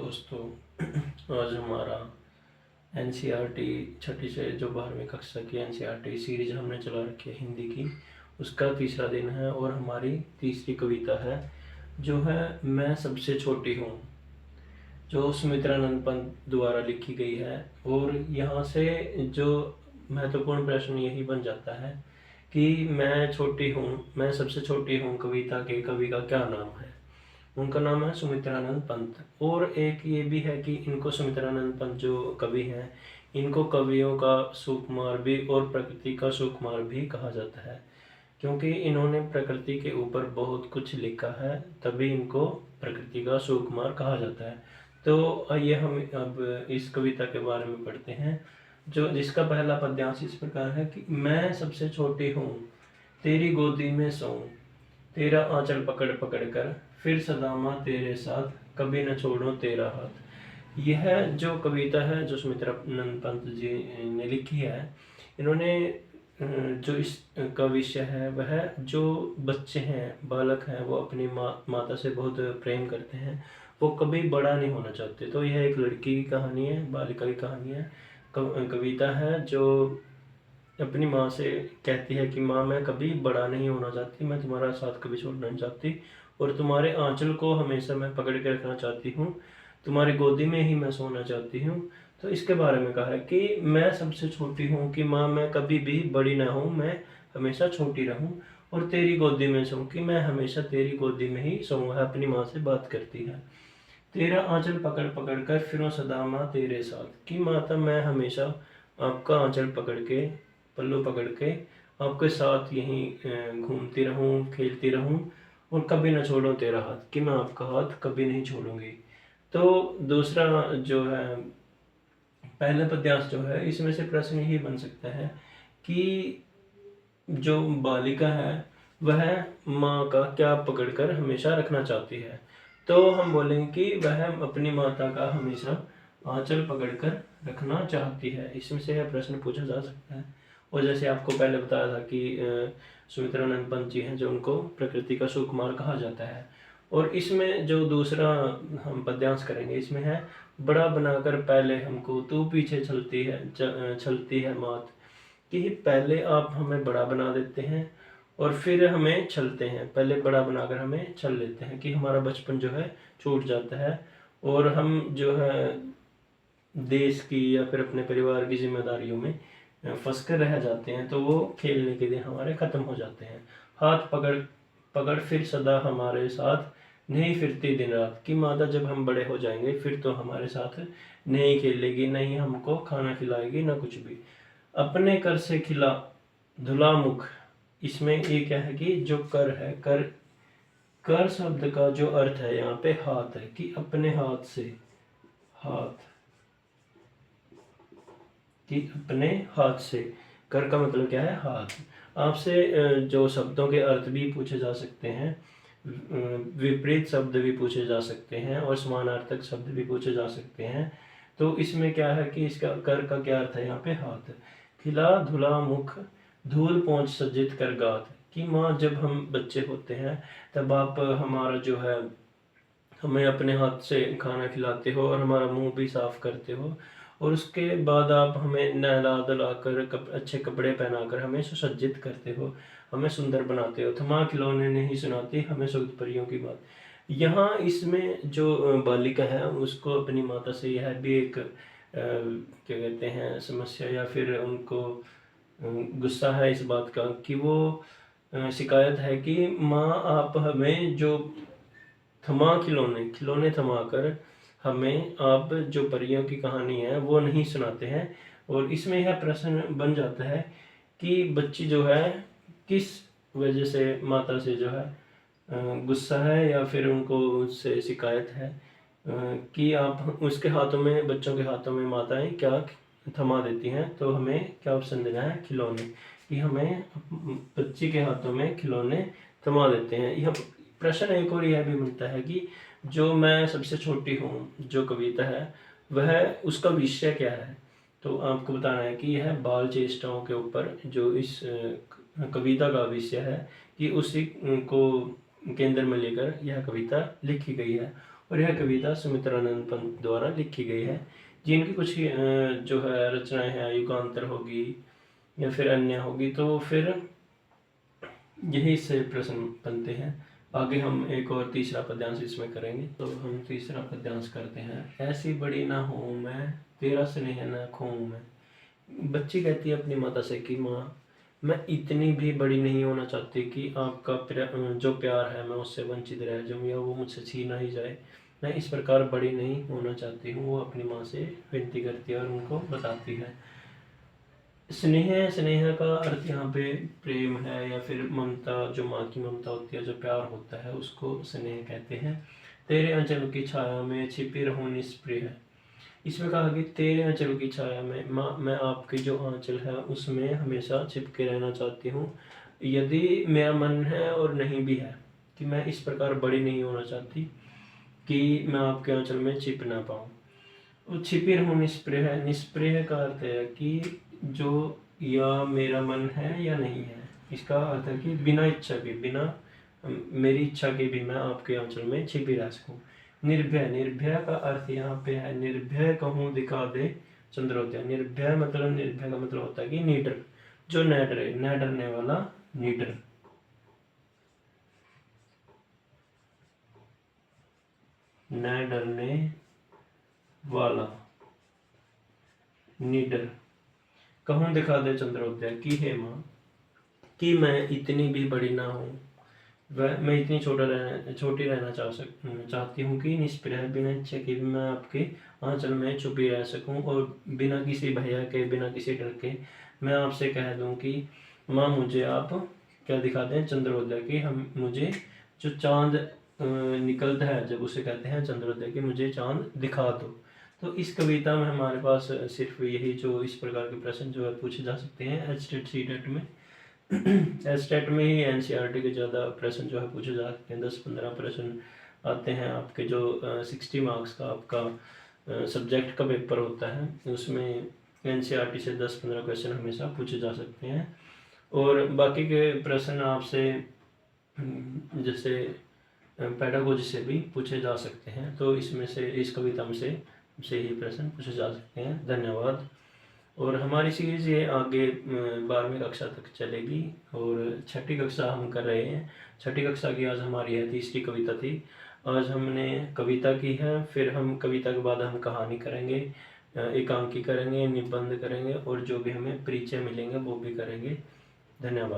दोस्तों, आज हमारा एनसीईआरटी छठी से जो 12वीं कक्षा की एनसीईआरटी सीरीज हमने चला रखी है हिंदी की, उसका तीसरा दिन है और हमारी तीसरी कविता है जो है मैं सबसे छोटी हूँ, जो सुमित्रानंद पंत द्वारा लिखी गई है। और यहाँ से जो महत्वपूर्ण प्रश्न यही बन जाता है कि मैं छोटी हूँ, मैं सबसे छोटी हूँ कविता के कवि का क्या नाम है। उनका नाम है सुमित्रानंद पंत। और एक ये भी है कि इनको सुमित्रानंद पंत जो कवि हैं, इनको कवियों का सुकुमार भी और प्रकृति का सुकुमार भी कहा जाता है, क्योंकि इन्होंने प्रकृति के ऊपर बहुत कुछ लिखा है, तभी इनको प्रकृति का सुकुमार कहा जाता है। तो आइए हम अब इस कविता के बारे में पढ़ते हैं, जो जिसका पहला पद्यांश इस प्रकार है कि मैं सबसे छोटी हूँ, तेरी गोदी में सोऊं, तेरा आंचल पकड़ पकड़ कर फिर सदा माँ तेरे साथ, कभी न छोड़ो तेरा हाथ। यह जो कविता है जो सुमित्रानंद पंत जी ने लिखी है, इन्होंने जो इसका विषय है वह जो बच्चे हैं, बालक हैं, वो अपनी माता से बहुत प्रेम करते हैं, वो कभी बड़ा नहीं होना चाहते। तो यह एक लड़की की कहानी है, बालिका की कहानी है, कविता है जो अपनी माँ से कहती है कि माँ मैं कभी बड़ा नहीं होना चाहती, मैं तुम्हारा साथ कभी छोड़ना नहीं चाहती और तुम्हारे आंचल को हमेशा मैं पकड़ के रखना चाहती हूँ, तुम्हारी गोदी में ही मैं सोना चाहती हूँ। तो इसके बारे में कहा है कि मैं सबसे छोटी हूँ कि माँ मैं कभी भी बड़ी ना हूँ, मैं हमेशा छोटी रहूँ और तेरी गोदी में सोऊं कि मैं हमेशा तेरी गोदी में ही सोऊं। अपनी माँ से बात करती है। तेरा आंचल पकड़ पकड़ कर फिरो सदा माँ तेरे साथ, कि माता मैं हमेशा आपका आंचल पकड़ के, पल्लू पकड़ के आपके साथ यहीं घूमती रहूं, खेलती रहूं और कभी ना छोड़ूं तेरा हाथ, कि मैं आपका हाथ कभी नहीं छोड़ूंगी। तो दूसरा जो है पहला पद्यांश जो है, इसमें से प्रश्न यही बन सकता है कि जो बालिका है वह माँ का क्या पकड़कर हमेशा रखना चाहती है। तो हम बोलेंगे कि वह अपनी माता का हमेशा आंचल पकड़कर रखना चाहती है। इसमें से यह प्रश्न पूछा जा सकता है। और जैसे आपको पहले बताया था कि सुमित्रानंद पंत जी हैं जो उनको प्रकृति का सुकुमार कहा जाता है। और इसमें जो दूसरा हम पद्यांश करेंगे, इसमें है बड़ा बनाकर पहले हमको तू पीछे छलती है मात, कि पहले आप हमें बड़ा बना देते हैं और फिर हमें छलते हैं। पहले बड़ा बनाकर हमें छल लेते हैं कि हमारा बचपन जो है छूट जाता है और हम जो है देश की या फिर अपने परिवार की जिम्मेदारियों में फंस कर रह जाते हैं, तो वो खेलने के दिन हमारे खत्म हो जाते हैं। हाथ पकड़ पकड़ फिर सदा हमारे साथ, नहीं फिरती दिन रात, कि माता जब हम बड़े हो जाएंगे फिर तो हमारे साथ नहीं खेलेगी, नहीं हमको खाना खिलाएगी, ना कुछ भी। अपने कर से खिला धुला मुख, इसमें ये क्या है कि जो कर है, कर कर शब्द का जो अर्थ है यहाँ पे हाथ है, कि अपने हाथ से, हाथ, कि अपने हाथ से, कर का मतलब क्या है हाथ। आपसे जो शब्दों के अर्थ भी पूछे जा सकते हैं, विपरीत शब्द भी पूछे जा सकते हैं और समानार्थक शब्द भी पूछे जा सकते हैं। तो इसमें क्या है कि इसका कर का क्या अर्थ है यहाँ पे हाथ। खिला धुला मुख, धूल पोंछ सज्जित कर गात, कि माँ जब हम बच्चे होते हैं तब आप हमारा जो है हमें अपने हाथ से खाना खिलाते हो और हमारा मुंह भी साफ करते हो और उसके बाद आप हमें नहला धुला कर अच्छे कपड़े पहनाकर हमें सुसज्जित करते हो, हमें सुंदर बनाते हो। थमा खिलौने नहीं सुनाती हमें सुगध परियों की बात। यहाँ इसमें जो बालिका है उसको अपनी माता से यह भी एक क्या कहते हैं समस्या या फिर उनको गुस्सा है इस बात का कि वो शिकायत है कि माँ आप हमें जो खिलौने खिलौने थमा कर हमें आप जो परियों की कहानी है वो नहीं सुनाते हैं। और इसमें यह प्रश्न बन जाता है कि बच्ची जो है किस वजह से माता से जो है गुस्सा है या फिर उनको उससे शिकायत है कि आप उसके हाथों में, बच्चों के हाथों में माताएं क्या थमा देती हैं। तो हमें क्या ऑप्शन देना है, खिलौने, कि हमें बच्ची के हाथों में खिलौने थमा देते हैं। यह प्रश्न एक और यह भी बनता है कि जो मैं सबसे छोटी हूँ जो कविता है वह उसका विषय क्या है। तो आपको बताना है कि यह बाल चेष्टाओं के ऊपर जो इस कविता का विषय है कि उसी को केंद्र में लेकर यह कविता लिखी गई है। और यह कविता सुमित्रानंद पंत द्वारा लिखी गई है। जिनकी कुछ जो है रचनाएं हैं, युगांतर होगी या फिर अन्य होगी, तो फिर यही से प्रश्न बनते हैं। आगे हम एक और तीसरा पद्यांश इसमें करेंगे। तो हम तीसरा पद्यांश करते हैं। ऐसी बड़ी ना हूँ मैं, तेरा स्नेह न खोऊं मैं। बच्ची कहती है अपनी माता से कि माँ, मैं इतनी भी बड़ी नहीं होना चाहती कि आपका जो प्यार है मैं उससे वंचित रह जाऊँ या वो मुझसे छीना ही जाए। मैं इस प्रकार बड़ी नहीं होना चाहती हूँ। वो अपनी माँ से विनती करती है और उनको बताती है। स्नेह का अर्थ यहाँ पे प्रेम है या फिर ममता, जो माँ की ममता होती है, जो प्यार होता है, उसको स्नेह कहते हैं। तेरे आंचल की छाया में छिपी रहूं निष्प्रिय। इसमें कहा कि तेरे आंचल की छाया में, माँ मैं आपकी जो आंचल है उसमें हमेशा छिपके रहना चाहती हूँ। यदि मेरा मन है और नहीं भी है कि मैं इस प्रकार बड़ी नहीं होना चाहती कि मैं आपके आंचल में छिप ना पाऊँ। वो छिपी रहूं निष्प्रिय है। निष्प्रिय का अर्थ है कि जो या मेरा मन है या नहीं है। इसका अर्थ है कि बिना इच्छा के, बिना मेरी इच्छा के भी मैं आपके आंचल में छिपी रह सकूं। निर्भय, निर्भय का अर्थ यहाँ पे है निर्भय कहूँ दिखा दे चंद्रोदय। निर्भय मतलब, निर्भय का मतलब होता है कि निडर, जो न डरे, न डरने वाला, निडर। न डरने वाला, निडर। कहूँ दिखा दे चंद्रोदय की हे माँ, कि मैं इतनी भी बड़ी ना हूँ, वह मैं इतनी छोटी रहना चाहती हूँ कि निष्प्रह, बिना इच्छा के भी मैं आपके आंचल में छुपी रह सकूँ और बिना किसी भैया के, बिना किसी डर के मैं आपसे कह दूँ कि माँ मुझे आप क्या दिखा दें, चंद्रोदय की। हम मुझे जो चांद निकलता है जब उसे कहते हैं चंद्रोदय, की मुझे चांद दिखा दो। तो इस कविता में हमारे पास सिर्फ यही जो इस प्रकार के प्रश्न जो है पूछे जा सकते हैं एचटेट सीटेट में। एचटेट में ही एनसीईआरटी के ज़्यादा प्रश्न जो है पूछे जा सकते हैं। 10-15 प्रश्न आते हैं आपके, जो 60 मार्क्स का आपका सब्जेक्ट का पेपर होता है, उसमें एनसीईआरटी से 10-15 क्वेश्चन हमेशा पूछे जा सकते हैं। और बाकी के प्रश्न आपसे जैसे पेडागोजी से भी पूछे जा सकते हैं। तो इसमें से, इस कविता में से ही प्रश्न पूछे जा सकते हैं। धन्यवाद। और हमारी सीरीज ये आगे 12वीं कक्षा तक चलेगी और छठी कक्षा हम कर रहे हैं। छठी कक्षा की आज हमारी है तीसरी कविता थी। आज हमने कविता की है, फिर हम कविता के बाद हम कहानी करेंगे, एकांकी करेंगे, निबंध करेंगे और जो भी हमें परिचय मिलेंगे वो भी करेंगे। धन्यवाद।